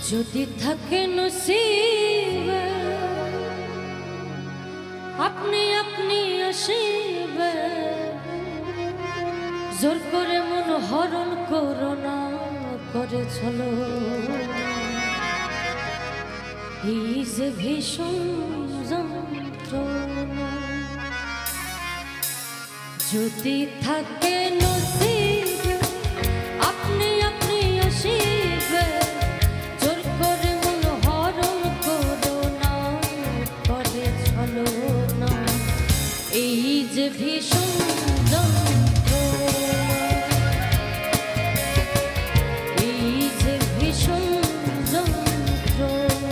যদি থাকে নসিবে আপনি আপনি আসিবে, জোর করে মন হরণ করো না, করে চলো এই যে ভীষণ যন্ত্রণা। যদি থাকে নসিবে আপনি আপনি আসিবে, জোর করে মন হরণ করো না, করে চলো না এই যে ভীষণ যন্ত্রণা, এই যে ভীষণ যন্ত্রণা।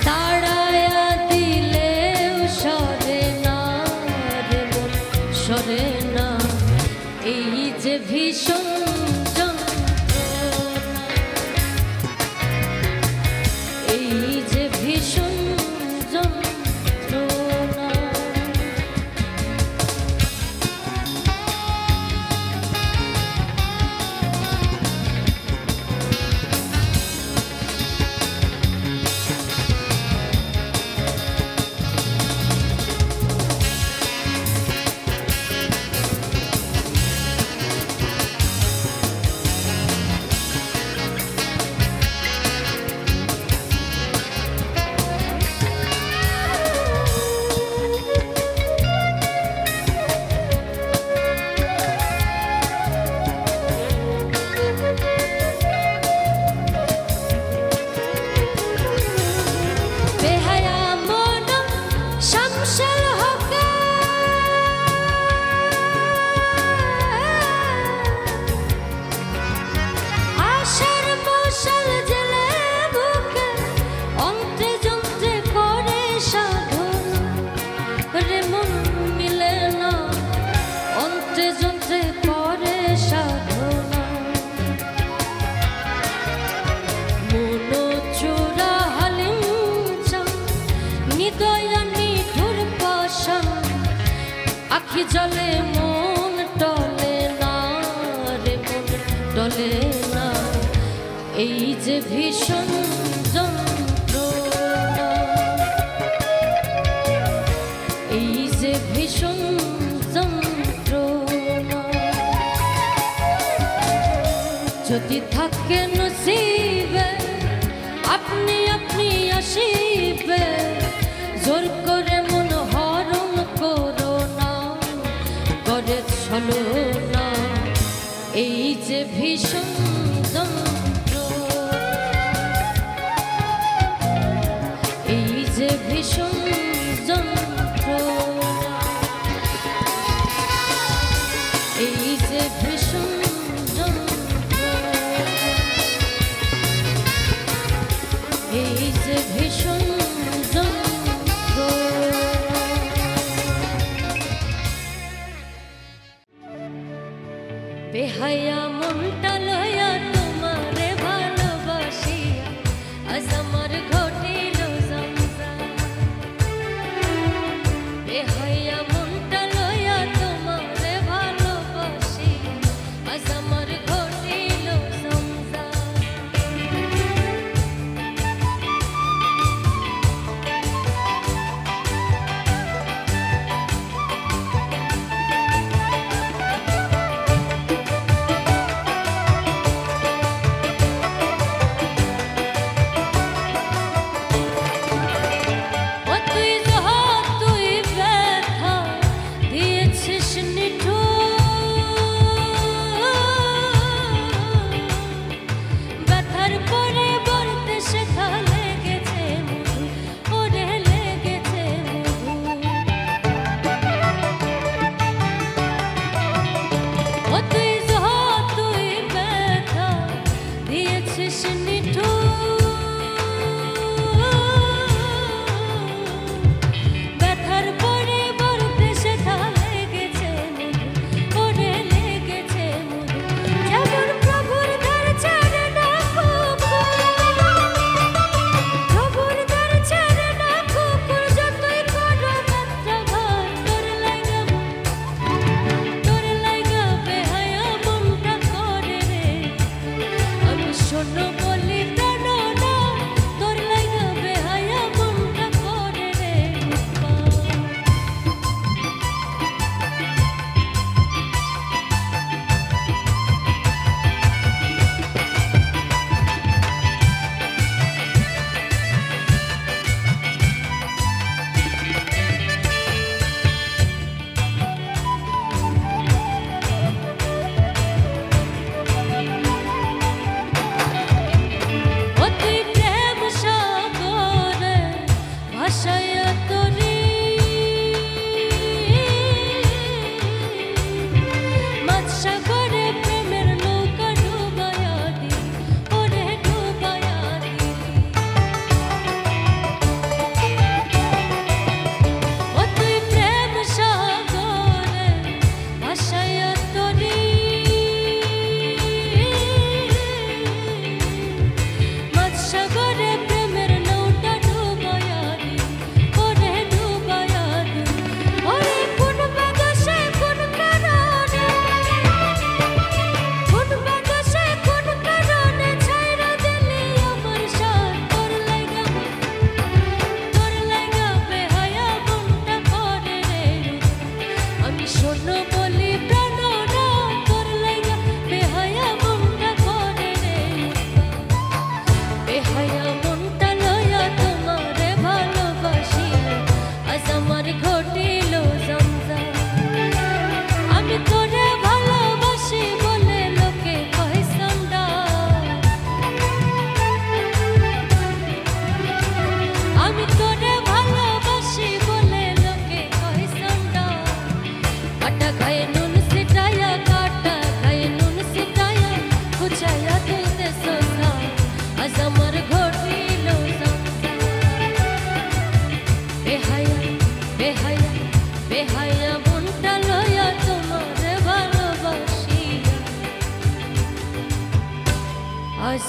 তাড়ায়া দিলেও সরে না রে মন, সরে না এই যে ভীষণ যন্ত্রণা, এই যে ভীষণ যন্ত্রণা। আখি জলে মন টলে না রে মন, টলে না এই যে ভীষণ যন্ত্রণা, এই যে ভীষণ যন্ত্রণা। যদি থাকে নসিবে আপনি আপনি আসিবে, জোর করে মন হরণ করো না, করে চলো না এই যে ভীষণ যন্ত্রণা, এই যে ভীষণ যন্ত্রণা, এই যে ভীষণ যন্ত্রণা, এই যে ভীষণ বেহায়া মনটা লয়া তোমারে ভালোবাসিয়া আজ আমার ঘটিল সংসার। বেহায়া মনটা লয়া তোমারে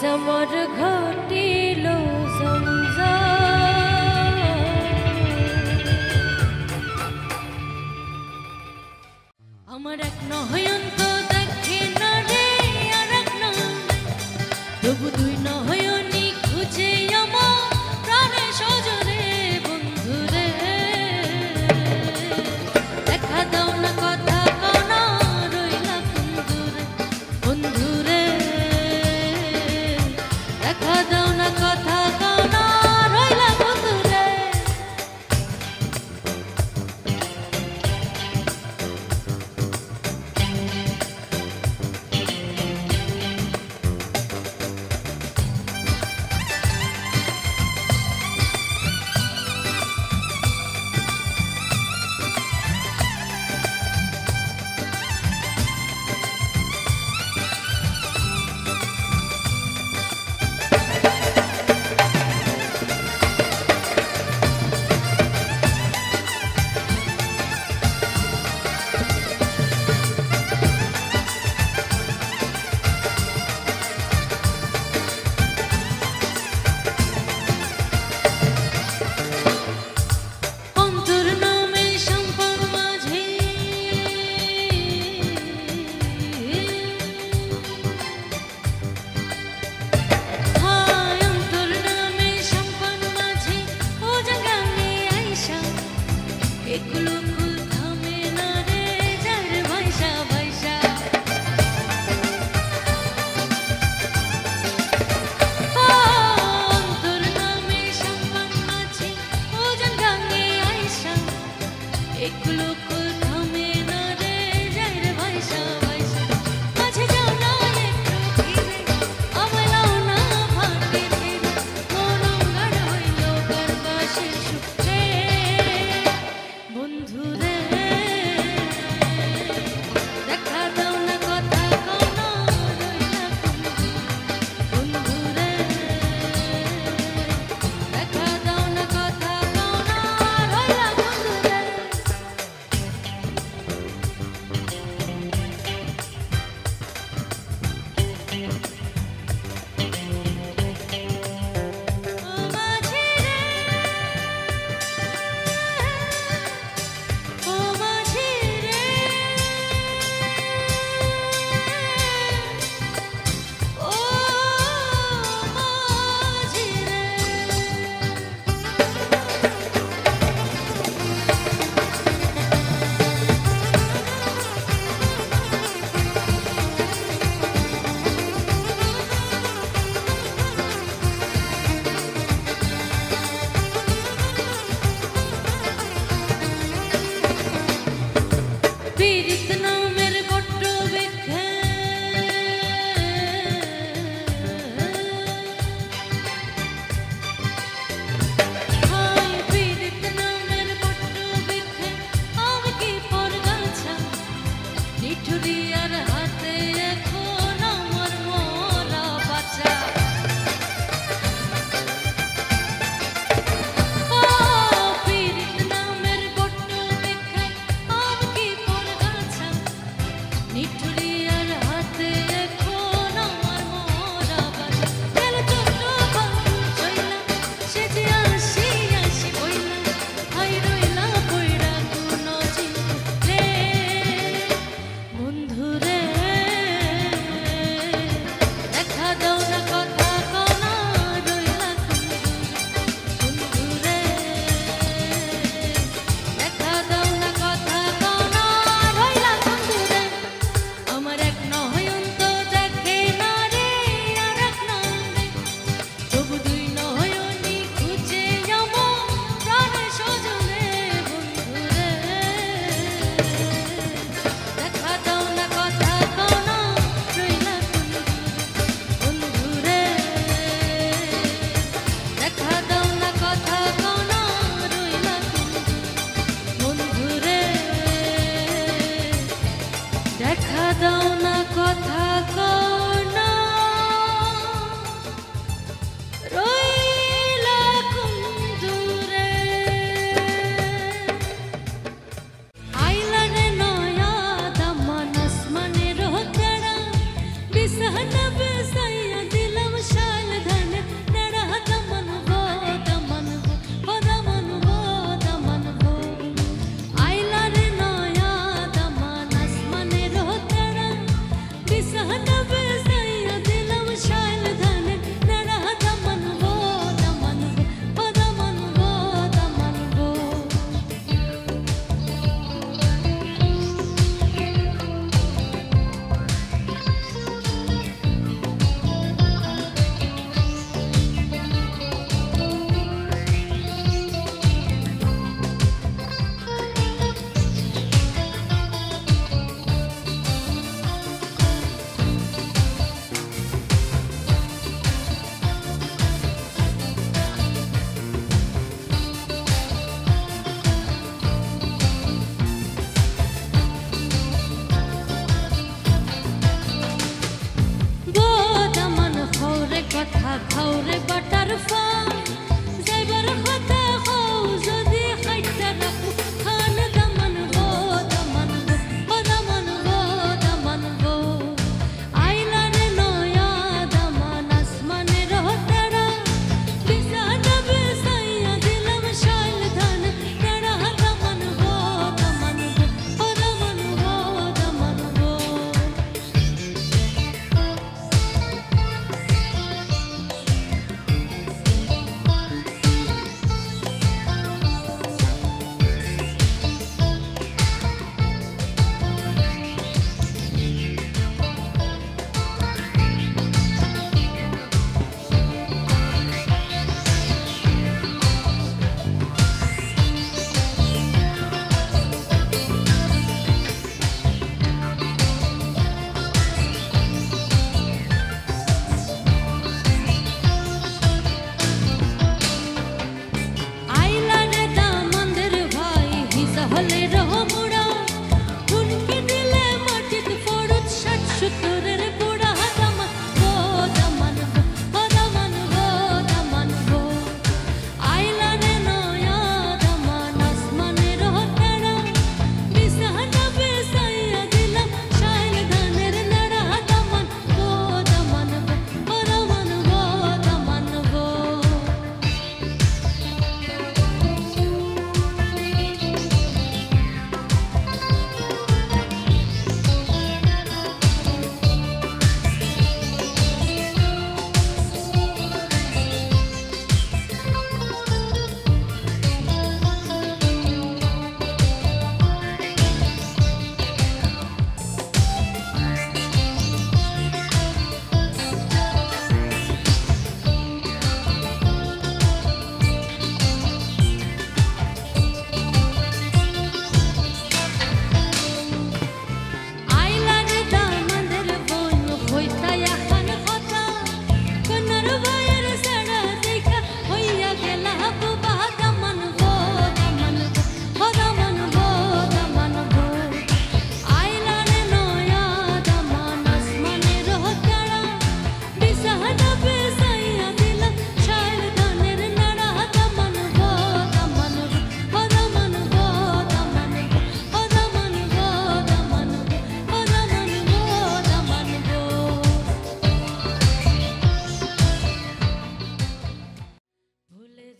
আমার ঘটিল সংসার। আমার এক নয়ন তো দেখে না রে আর এক নয়ন, তবু দুই নয়নি খুঁজে আমার প্রাণে সজরে বন্ধুরে। দেখা দাও না কথা কও না রইলা বন্ধুরে, বন্ধুরে দেখা দাও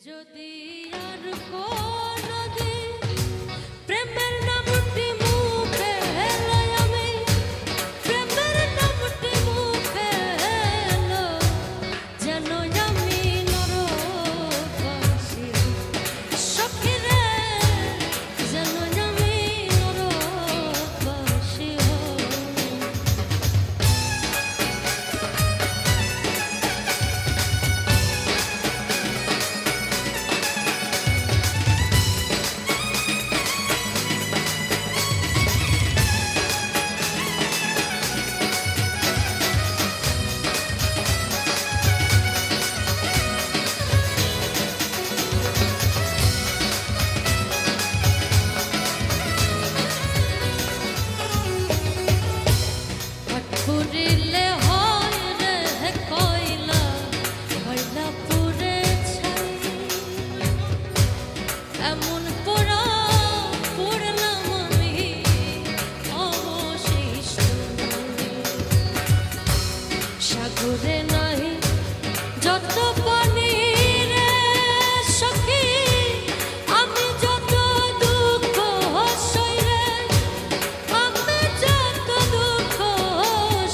যদি আর কোনদিন প্রেমের নামটি মুখে লই আমি, প্রেমের নামটি মুখে লই, যেন আমি নরকবাসী সখী রে, যেন আমি নরকবাসী হই। পুরিলে হয় রে কয়লা, কয়লা পুরে ছাই, এমন পোড়া পুড়লাম আমি অবশিষ্ট। সাগরে নাই যত পানি রে সখী, আমি যত দুঃখ সই রে, আমি যত দুঃখ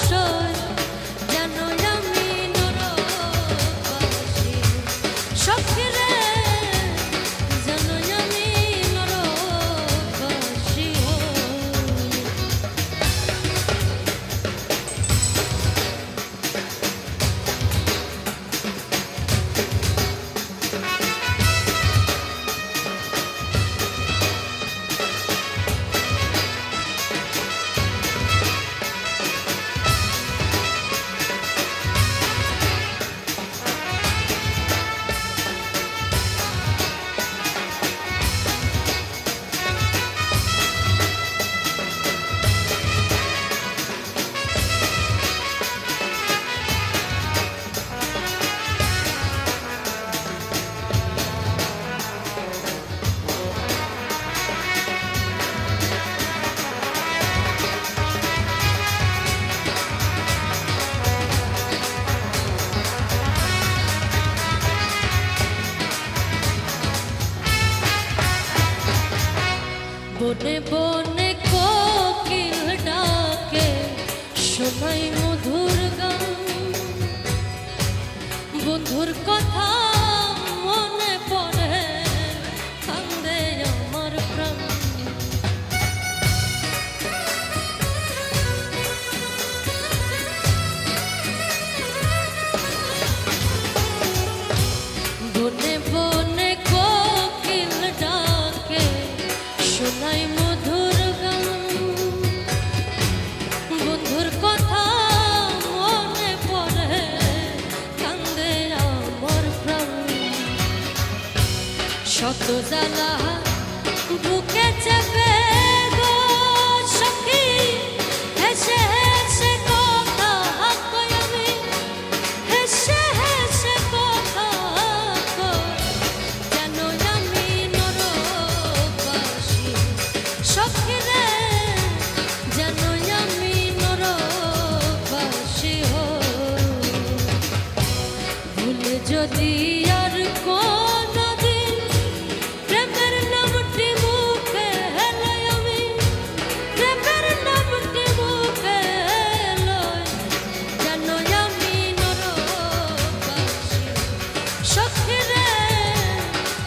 সই, যেন আমি নরকবাসী সখী রে, যেন আমি নরকবাসী হই। বনে বনে কোকিল ডাকে, শোনাই মধুর গান, বন্ধুর কথা মনে পড়ে, কান্দে আমার প্রাণ। বনে বনে কোকিল ডাকে, শোনাই মধুর গান, বন্ধুর কথা মনে পড়ে, কান্দে আমার প্রাণ। শত জ্বালা বুকে চেপে গো সখী, হেসে হেসে কথা কই আমি, হেসে হেসে কথা কই, যেন আমি নরকবাসী সখী রে, যেন আমি নরকবাসী হই। ভুলে যদি আর কোনদিন প্রেমের নামটি মুখে লই আমি, প্রেমের নামটি মুখে লই, যেন আমি নরকবাসী সখী রে,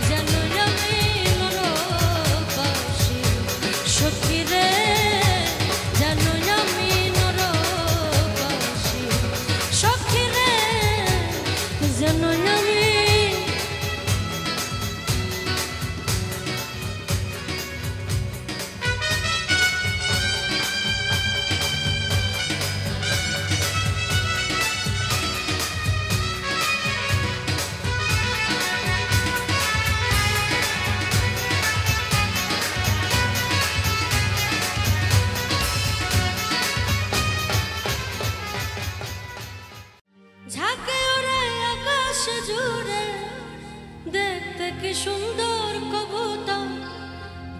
যেন আমি নরকবাসী সখী রে, যেন আমি নরকবাসী সখী রে, যেন আমি। ঝাঁকে ওড়ে আকাশ জুড়ে, দেখতে কি সুন্দর কবুতর,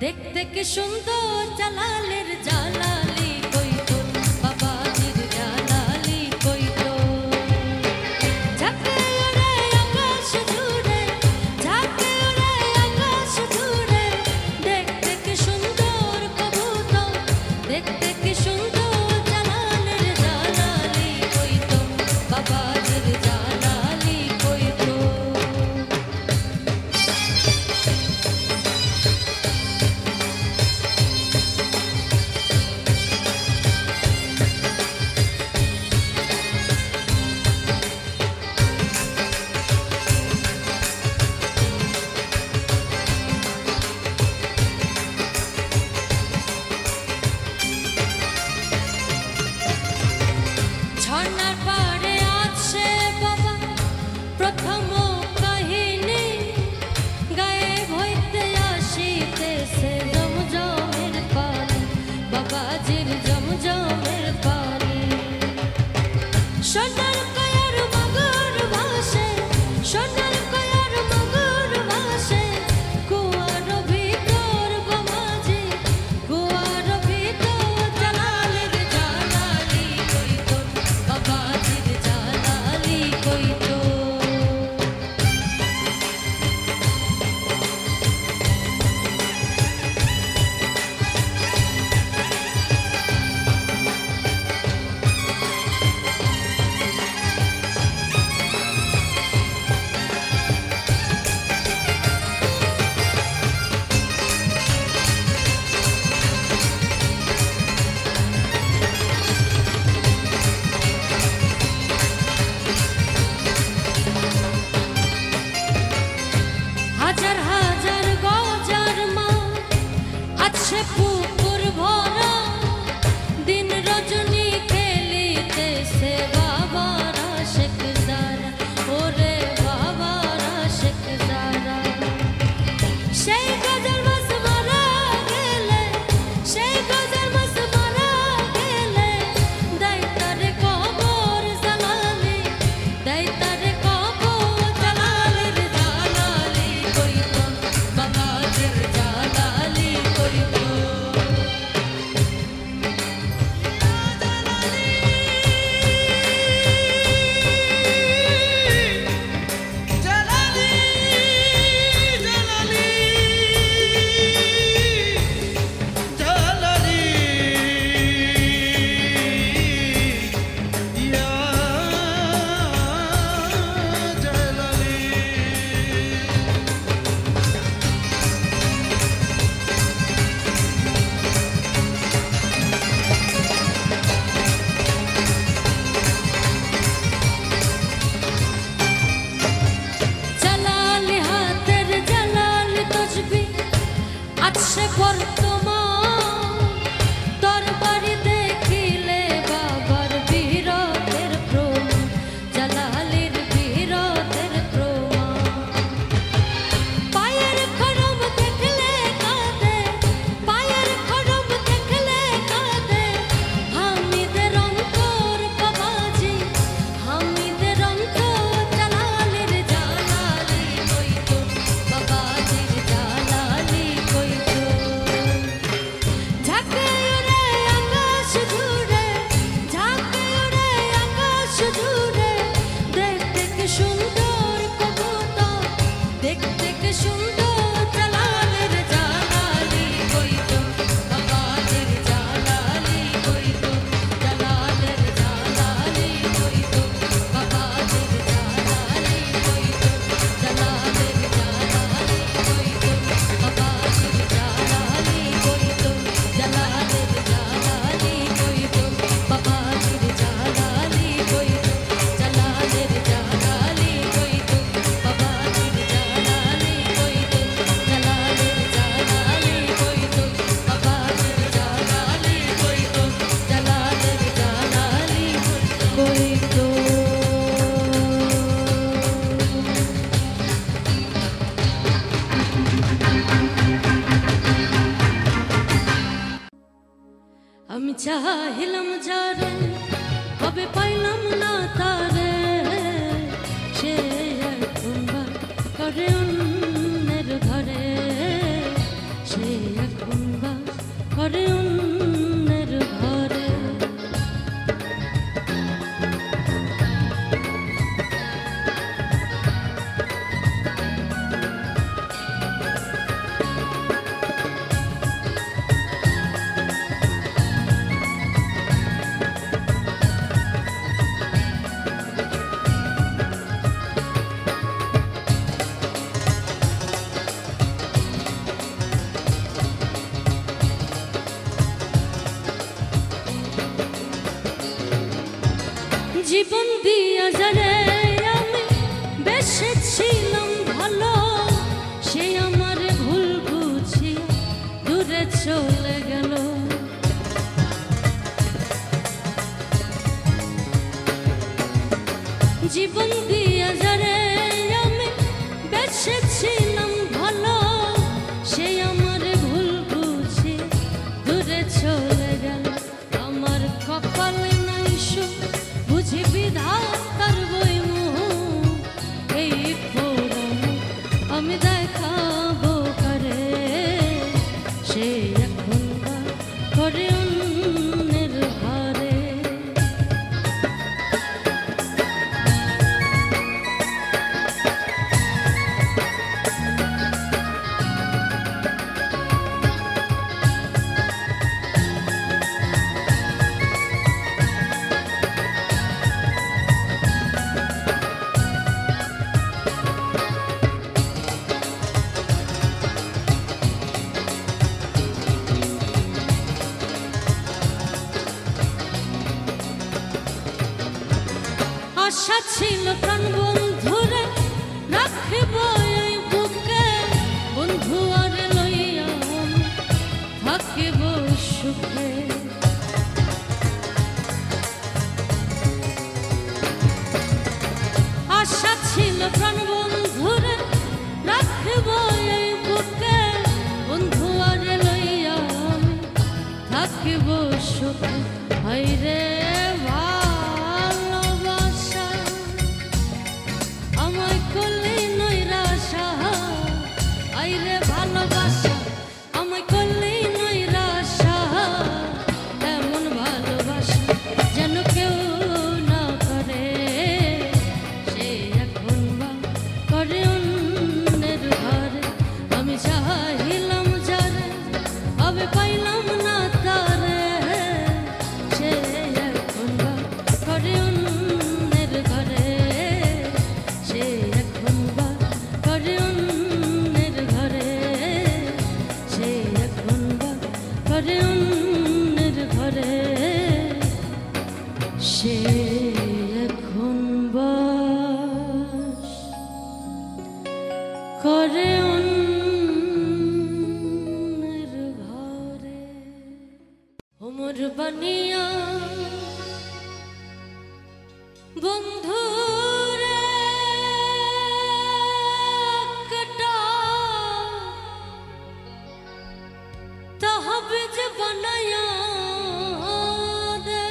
দেখতে কি সুন্দর জালালের জালালি, কই তোর বাবাজির জালালি, কই তোর। ঝাঁকে ওড়ে আকাশ জুড়ে, ঝাঁকে আসে বর্তমান দরবারি দেখিলে বাবার বীরতের প্রমাণ, জালালির বীরতের প্রমাণ। পায়ের খড়ম দেখলে কাঁদে, পায়ের খড়ম দেখলে কাঁদে হামিদের অন্তর বাবাজি, হামিদের অন্তর। জালালির জালালি কইতো বাবাজির জালালি কইতো। ঝাঁকে উড়ে আকাশ জুড়ে, ঝাঁকে উড়ে আকাশ জুড়ে, দেখতে কি সুন্দর কবুতর, দেখতে কি সুন্দর। জালালির জালালি কইতো বাবাজির জালালি কইতো, জালালির জালালি কইতো বাবাজির জালালি কইতো, জালালির জালালি কইতো বাবাজির জালালি কইতো, জালালির জালালি কইতো বাবাজির জালালি কইতো, জালালির জালালি কইতো বাবাজির জালালি কইতো, জালালির জালালি কইতো বাবাজির জালালি কইতো, জালালির জালালি কইতো। আমি চাহিলাম যারে হবে পাইলাম না তারে, সে এখন বা করে অন্যের ঘরে, সে এখন বা করে অন্যের ঘরে। জীবন দিয়া যারে আমি বেসেছিলাম ভালো, সে আমার ভুল বুঝিয়ে দূরে চলে গেল। জীবন দিয়া যারে আমি বেসেছিলাম ভালো, সে আমার ভুল বুঝিয়ে দূরে চলে গেল। আমার কপালে নাই সুখ বুঝি বিধাতার বইমুখ, এই পুরাণ আমি দেখাবো কারে, সে এখন বা করে অন্যের ঘরে। আশা ছিল প্রাণ বন্ধুরে রাখিব এই বুকে, বন্ধু আরে লইয়া আমি থাকিব সুখে। আশা ছিল প্রাণ বন্ধুরে রাখিব এই বুকে, বন্ধু আরে লইয়া আমি থাকিব সুখে। হায়রে ভালোবাসা আমায় করলি নৈরাশা, আইরে ভালোবাসা আমায় করলি নৈরাশা। এমন ভালোবাসা যেন কেউ না করে, সে এখন বা করে অন্যের ঘরে। আমি চাহিলাম যারে হবে পাইলাম না তারে, সে এখন বা করে অন্যের ঘরে, সে এখন বা করে অন্যের ঘরে, সে এখন বা করে অন্যের ঘরে, সে এখন বাস করে অন্যের তাহবিজ বানায়া দে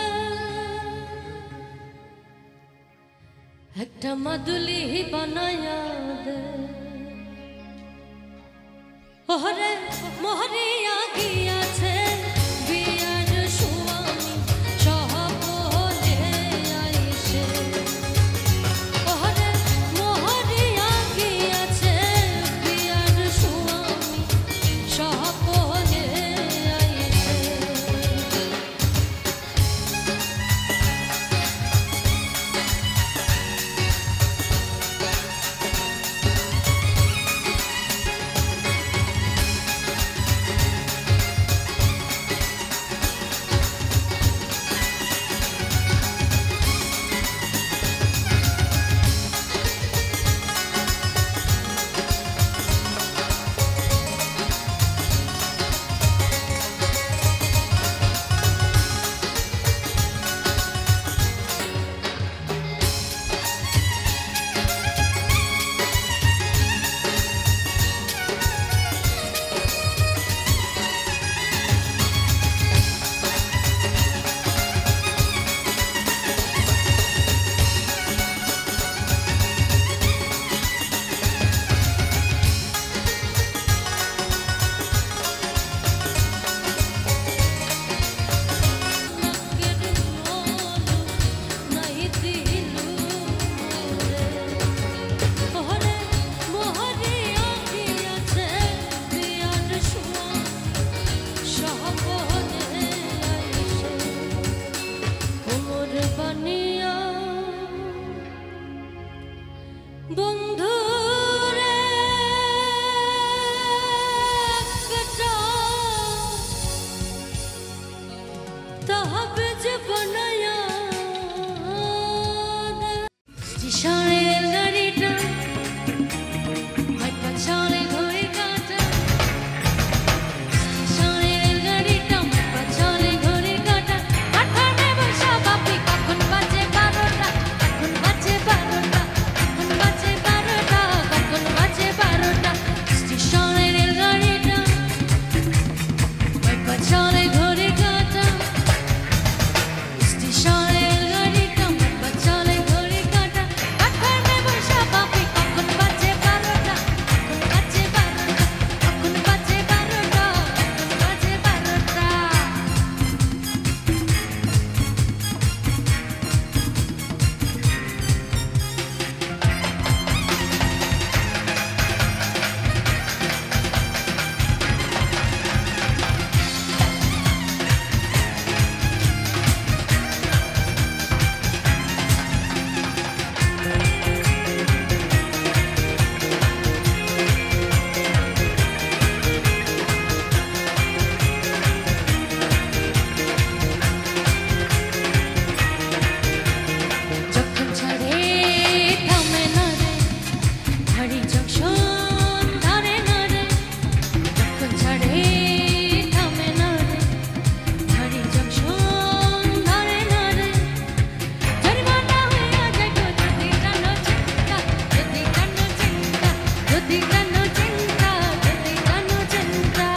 একটা মাদুলি বানায়া দে ওরে মোহরিয়া গিয়াছে বিয়ার সুয়ামী সহপলে আইসে ওরে মোহরিয়া গিয়াছে বিয়ার সুয়ামী সহপলে আইসে বন্ধুরে তাহবিজ বানায়া দে স্টেশনের গাড়িটা হাইপা চলে ঘড়ি কাঁটা স্টেশনের গাড়িটা হাইপা চলে ঘড়ি কাঁটা কাঁঠানে বসা বাপি কখন বাজে 12টা কখন বাজে 12টা কখন বাজে 12টা কখন বাজে 12টা স্টেশনের গাড়িটা হাইপা চলে ঘড়ি কাঁটা স্টেশনের গাড়িটা হাইপা চলে ঘড়ি কাঁটা কাঁঠানে বসা বাপি কখন বাজে 12টা কখন বাজে 12টা কখন বাজে 12টা কখন বাজে 12টা যখন ছাড়ে থামে না রে ভারী জংশন ধরে না রে যখন ছাড়ে থামে না রে ভারী জংশন ধরে না রে জরিমানা হইয়া যায় যদি জানো চিন্তা যদি জানো চিন্তা যদি জানো চিন্তা যদি জানো চিন্তা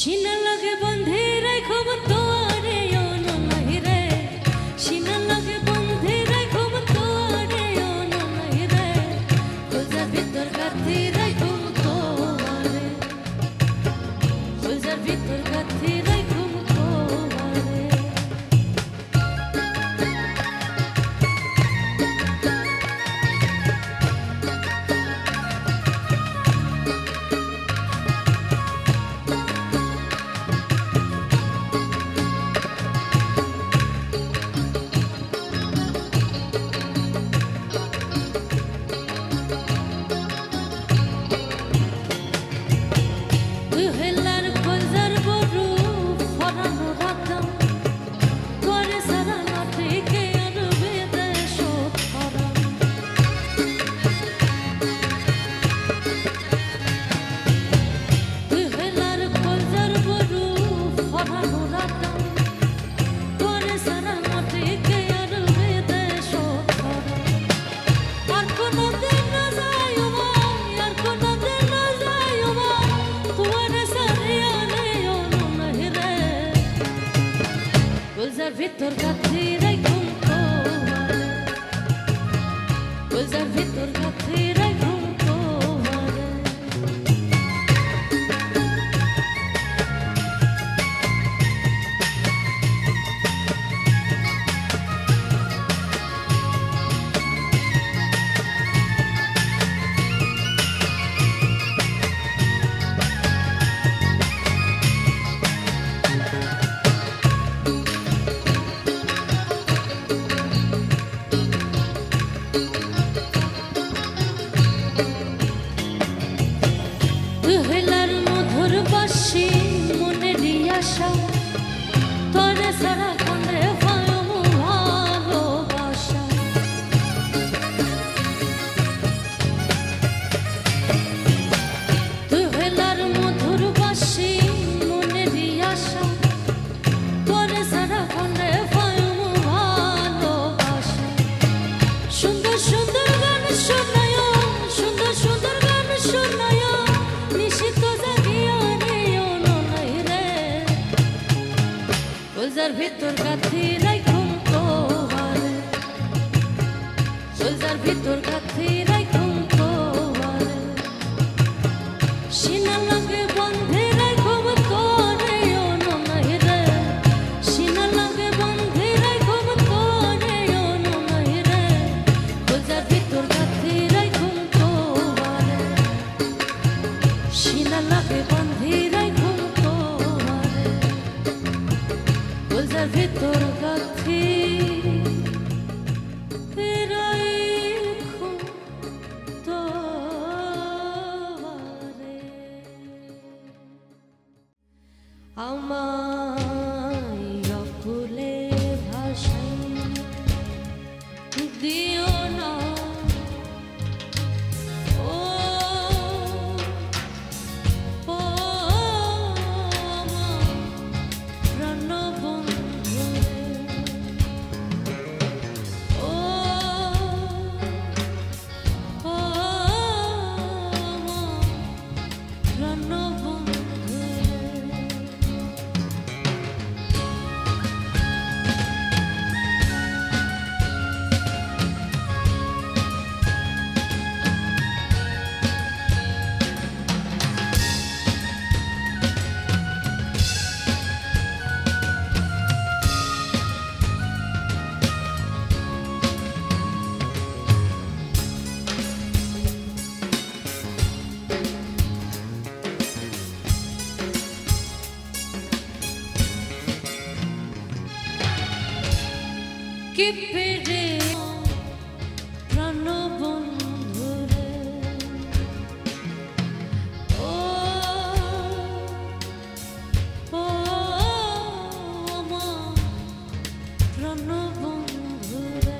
सीना लगे बंधे रखब तोरे ओन नहीं रे सीना लगे बंधे रखब तोरे ओन नहीं रे गुलजार भीतर गाथी रखब तोरे गुलजार भीतर गाथी रखब तोरे गुलजार भीतर गाथी रखब तोरे गुलजार भीतर गाथी रखब तोरे হেলার মধুর বাসি মনেরই আশা তোরে সারা কোনে পাইব ভালোবাসা তুই হেলার মধুর বাসি মনেরই আশা তোরে সারা কোনে পাইব ভালোবাসা সুন্দর সুন্দর গান শোনায় সুন্দর সুন্দর গান শোনায় गुलजार भीतर गाथी रखब तोरे गुलजार भीतर गाथी रखब तोरे सीना लगे बंधे रखब तोरे ओन नहीं रे सीना लगे बंधे रखब तोरे ओन नहीं रे गुलजार भीतर गाथी रखब तोरे सीना लगे बंधे रखब गुलजार भीतर गाथी रखब तोरे আমায় অকুলে ভাষাই দিও না ও ও আমার প্রাণবন্ধু ও ও আমার প্রাণবন্ধু কি পেরে প্রাণবন্ধু রে ও ও আমার প্রাণবন্ধু রে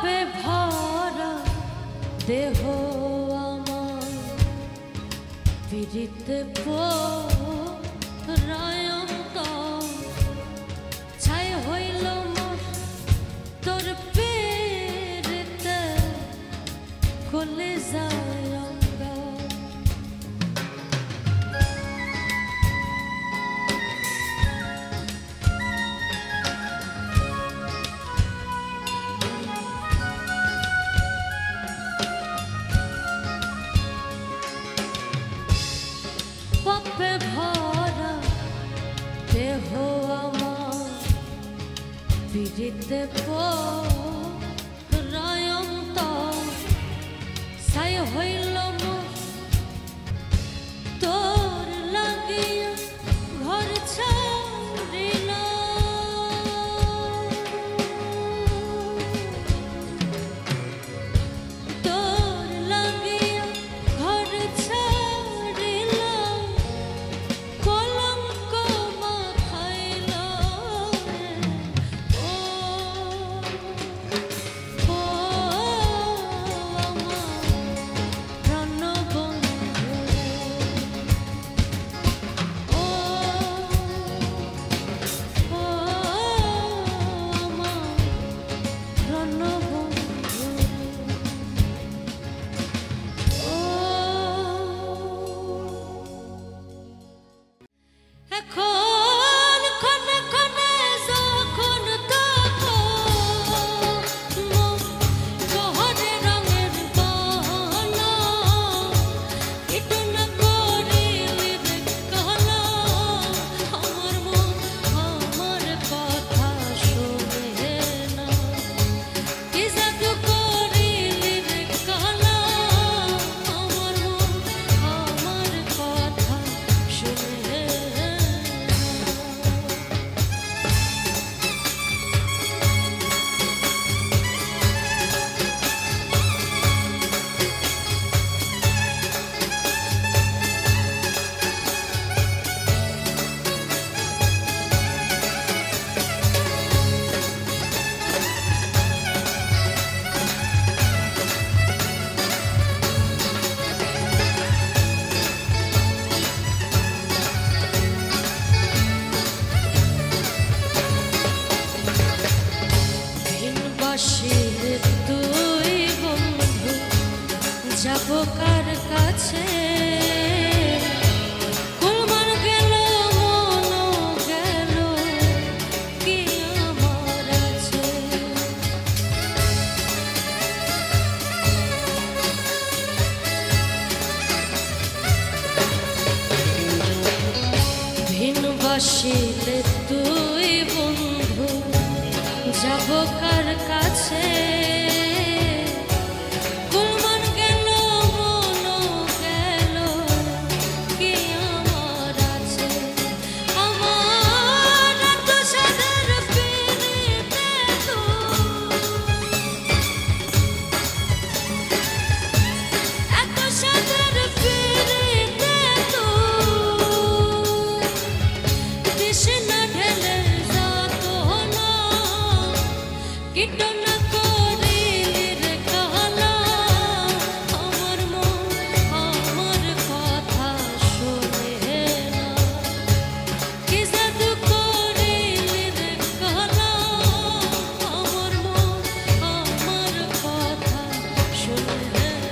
পাপে ভরা দেহ আমার পীড়িতে পরায়ন্ত ছাই হইল মোর তোর পীড়িতে কলে যায় অঙ্গা পাপে ভরা দেহ আমার পীড়িতে পরায়ন্ত ছাই হইল মোর তোর লাগিয়া ঘর ছাড়িল তোর লাগিয়া ঘর ছাড়িল কলঙ্ক মাখাইল ও ও আমার প্রাণবন্ধু ও ও আমার প্রাণবন্ধু এখন ক্ষণে ক্ষণে যখন তখন শহরে রঙের বাহানা একটু না করিলি রে কালা আমার মন আমার কথা শোনে না কি জাদু করিলি রে কালা আমার মন আমার কথা শোনে না ভিনবাসীর তুই বন্ধু যাব কার কাছে কুলমান গেল মন গেল কি আমার আছে ভিনবাসীর তুই বন্ধু যাব কার কাছে কুলমান গেল মন গেল কি আমার আছে আমার এত সাদের পীড়িতে এত সাদের পীড়িতে তৃষ্ণা ঢেলে যাত না কীটনা করিলি রে কালা আমার মন আমার কথা শোনে না কি জাদু করিলি রে কালা আমার মন আমার কথা শোনে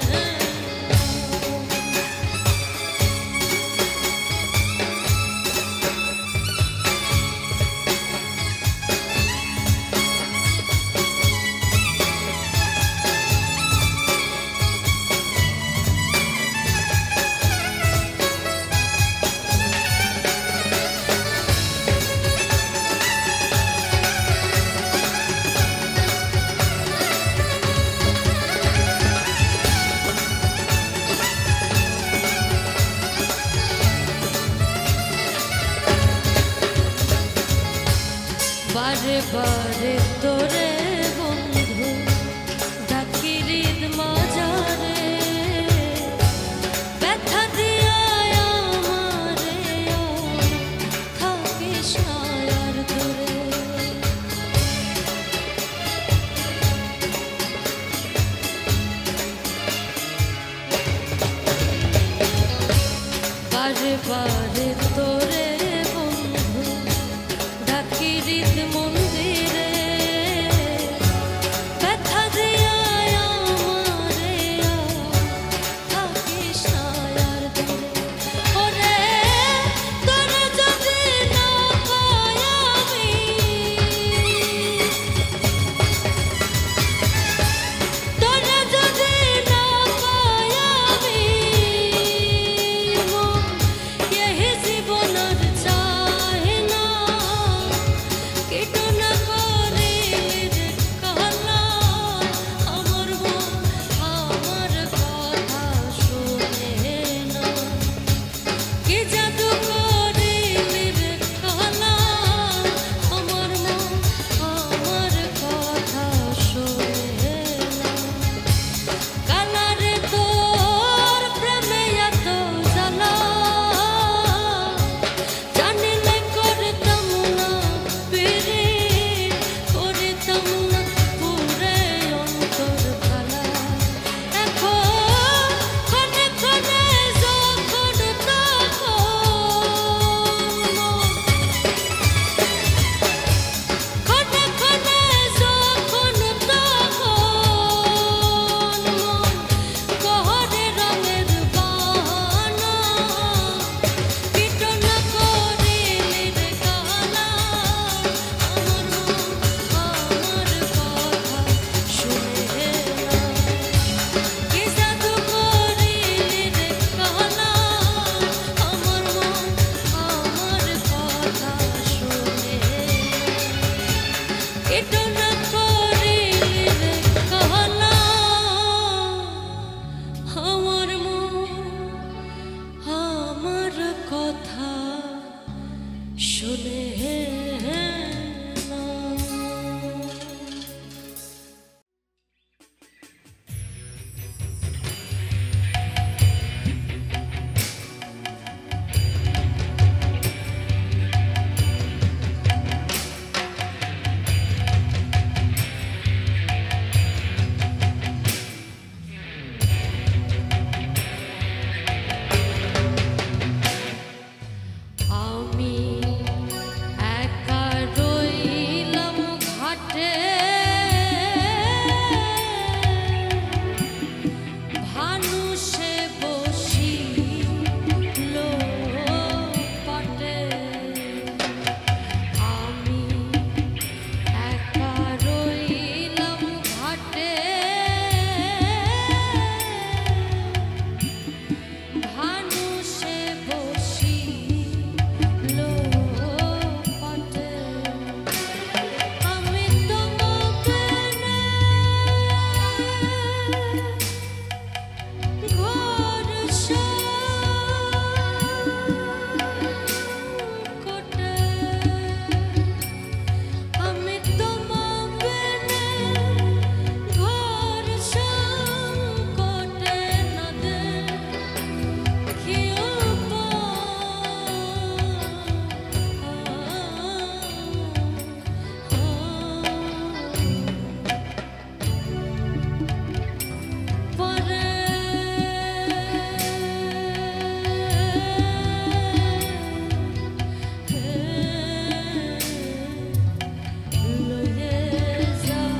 না বারে বারে তোরে বন্ধু ডাকি হৃদ মাজারে ব্যথা দিয়া আমারে থাকিস না আর দূরে বারে তোরে বন্ধু ডাকি হৃদ মন্দিরে ব্যথা দিয়া আমারে থাকিস না আর দূরে ওরে তোরে যদি না পাই আমি তোরে যদি না পাই আমি यही जीवन चाहे ना किटो ना करे रे कहला আমার মন আমার কথা শুনে না কি জাদু করিলি রে कहला আমার মন আমার কথা শুনে না কালা রে তোর প্রেমে এত জ্বালা জানিলে করতাম না পিরি করতাম না পুরে অন্তর খালা এখন ক্ষণে ক্ষণে যখন ক্ষণে ক্ষণে যখন কহরে রঙের বাহানা কিটো না করিলি রে কালা আমার মন আমার কথা শুনে না কি জাদু করিলি রে কালা আমার মন আমার কথা শুনে কিটো না করিলি রে কালা আমার মন আমার কথা শুনে না আমি একা রইলাম ঘাটে ভানুষে বসিল পাটে আমি একা রইলাম ঘাটে ভানুষে বসিল পাটে আমি তোমাকে ঘর সংকটে আমি তোমাকে ঘর সংকটে না দেখি পরে লয়ে যাও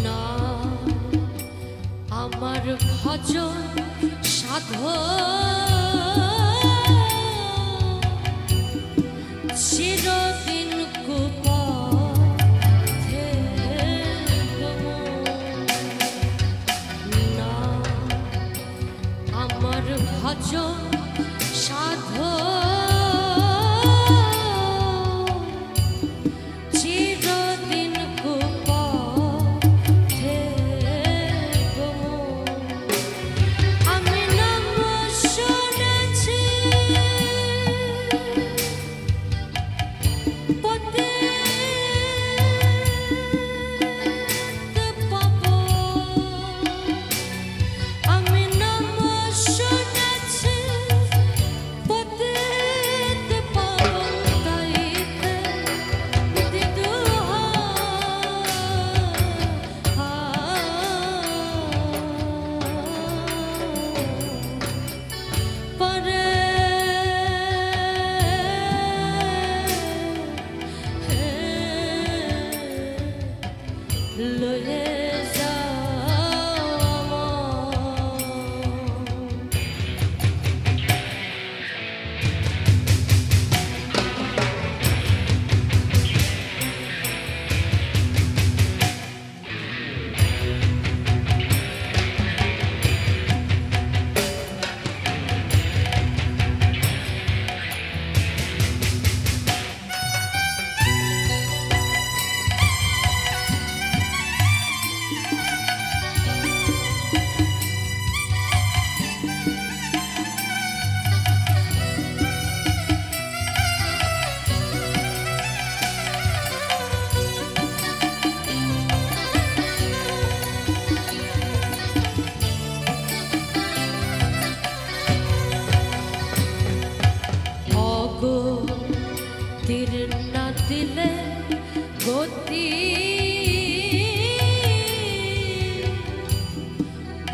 না আমার ভজন সাধন চিরদিন কুপথে গমন। না আমার ভজন সাধো চিরদিন কুপথে গো আমি নাম শুনেছি পথে পাবো আমি নাম শুনেছি পথে পাবো তাইতে দিদু পরে লয়ে যাও তীর না দিলে গতি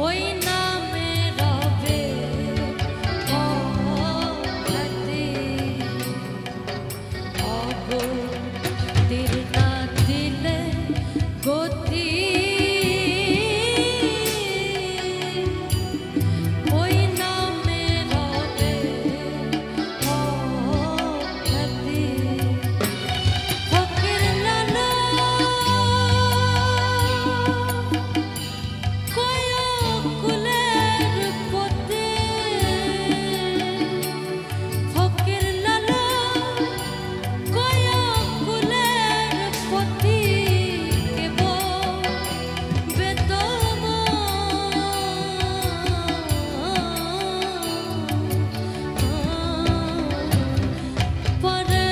ওই নামে রবে অগতি অগো তীর না দিলে গতি ওই নামে রবে ফকির লালা কুলের পথে ফকির লালা কুলের পথে কেব বেদম পরে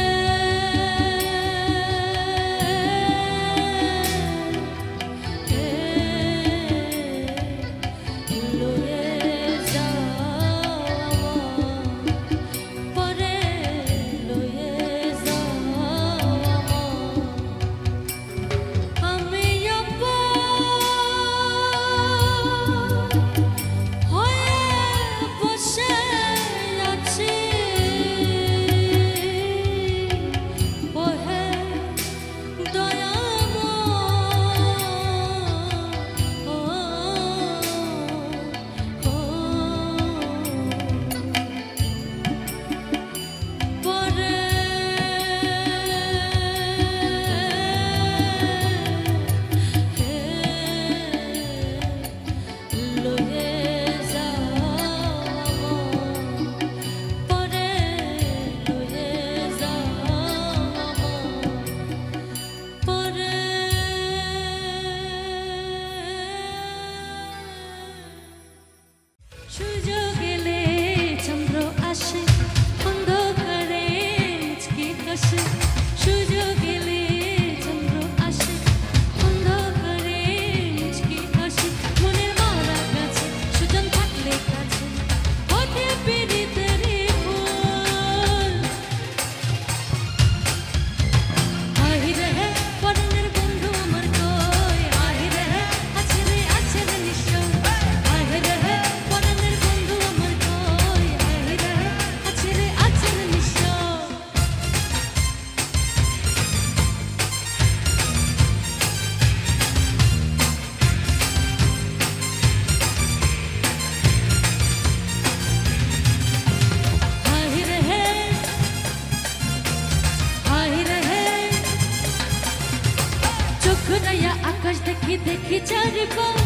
আকাশ দেখি দেখি চারিপাশ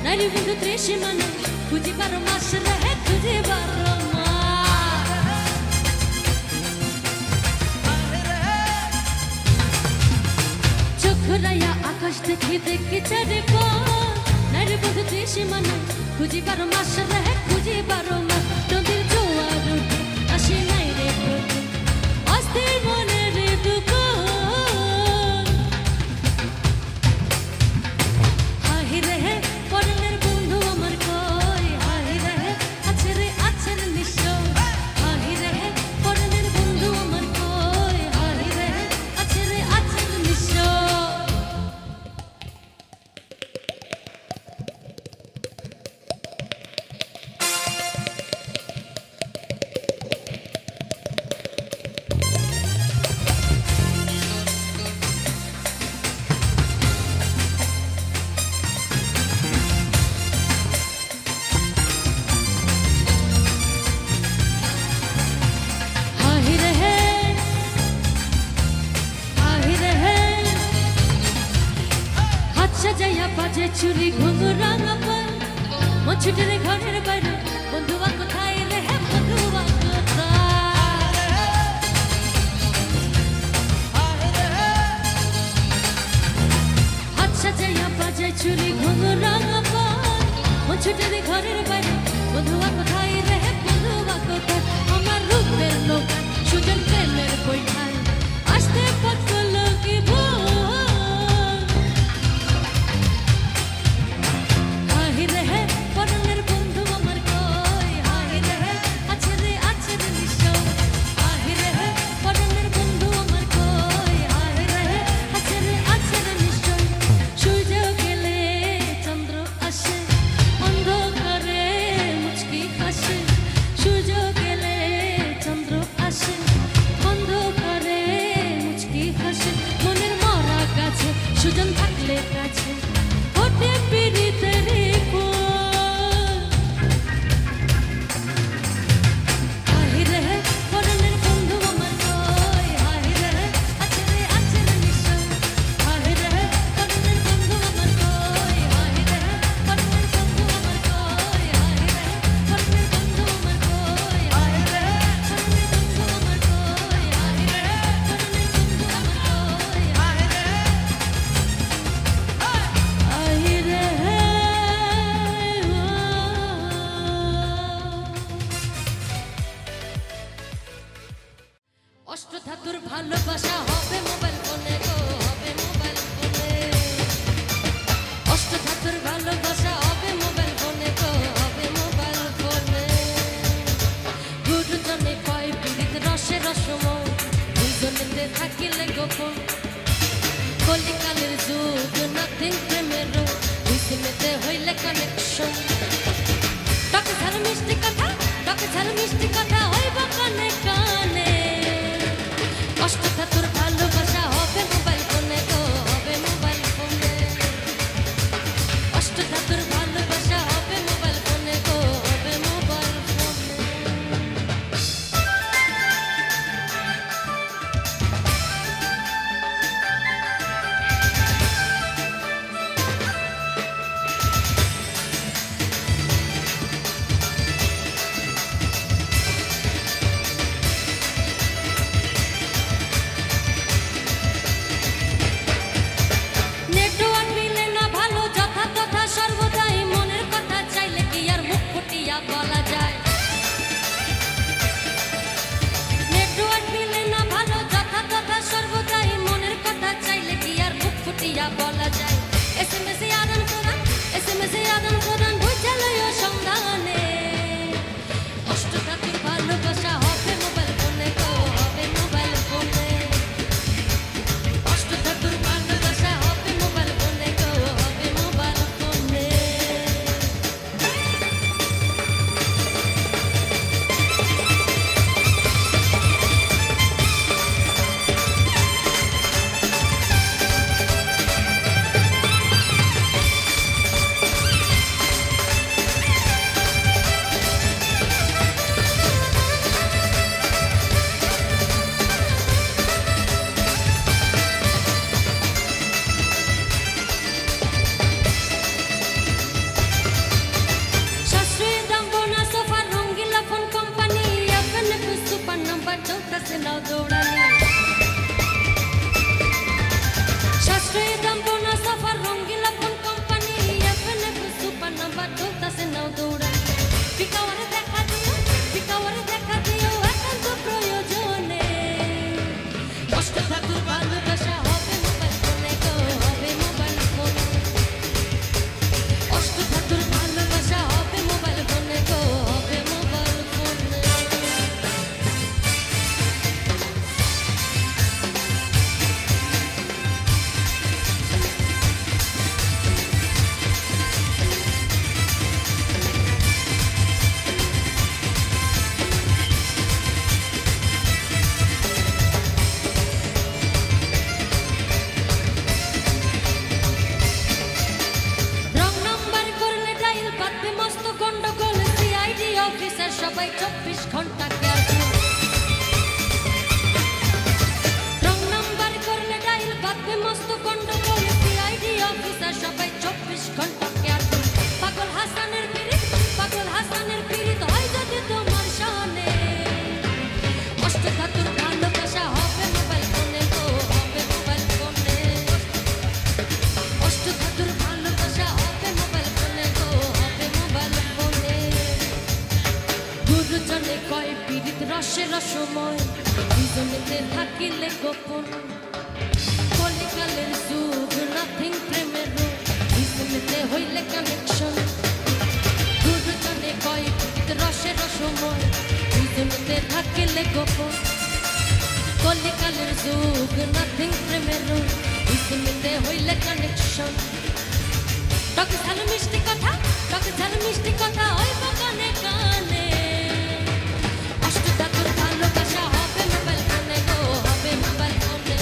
নারী বন্ধু ত্রিসীমানা খুঁজি বারো মাস রে খুঁজি বারো ঘুরাইয়া আকাশ দেখি দেখি চারে নারে বন্ধু তুই সীমানা খুঁজি বারো মাস রে খুঁজি বারো মাস নদীর জোয়ার উঠে আসি নাই রে প্রভু অস্থির মনে রে দুঃখ হাহি রে পরনের বন্ধু আমার কই হাহি রে আছে রে নিশ্চয় হাহি রে পরনের বন্ধু আমার কই হাহি রে আছে রে নিশ্চয় সাজাইয়া বাজে চুরি ঘুঙুর রাঙা পাল মন ছুটে রে ঘরের বাইরে বন্ধুয়া কোথায় রে বন্ধুয়া কোথায় হাত সাজাইয়া বাজে চুরি ঘুঙুর রাঙা পাল মন ছুটে রে ঘরের বাইরে বন্ধুয়া কোথায় রে বন্ধুয়া কোথায় আমার রূপের নৌকা সুজন প্রেমের বৈঠায় আসতে পথ করলো কি ভুল সুজন থাকলে কাছে ওঠে পিড়িতের ফুল হাহি রে পরনের বন্ধু আমার কই হাহি রে আছে রে নিশ্চয় হাহি রে পরনের বন্ধু আমার কই হাহি রে পরনের বন্ধু আমার কই হাহি রে পরনের বন্ধু আমার কই হাহি রে পরনের বন্ধু আমার কই হাহি রে পরনের বন্ধু আমার কই হাহি রে থাকিলে গোপন কলিকালের যুগ নাথিং প্রেমের রূপ ইসমিতে হইলে কানেকশন টক ঝাল মিষ্টি কথা হইব কানে কানে অষ্টধাতুর ভালোবাসা হবে মোবাইল ফোনে গো হবে মোবাইল ফোনে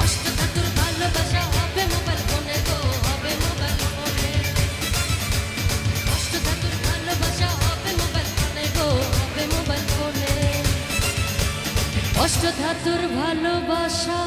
অষ্টধাতুর ভালোবাসা হবে মোবাইল ফোনে গো হবে মোবাইল ফোনে অষ্টধাতুর ভালোবাসা হবে মোবাইল ফোনে গো হবে মোবাইল ফোনে অষ্টধাতুর ভালোবাসা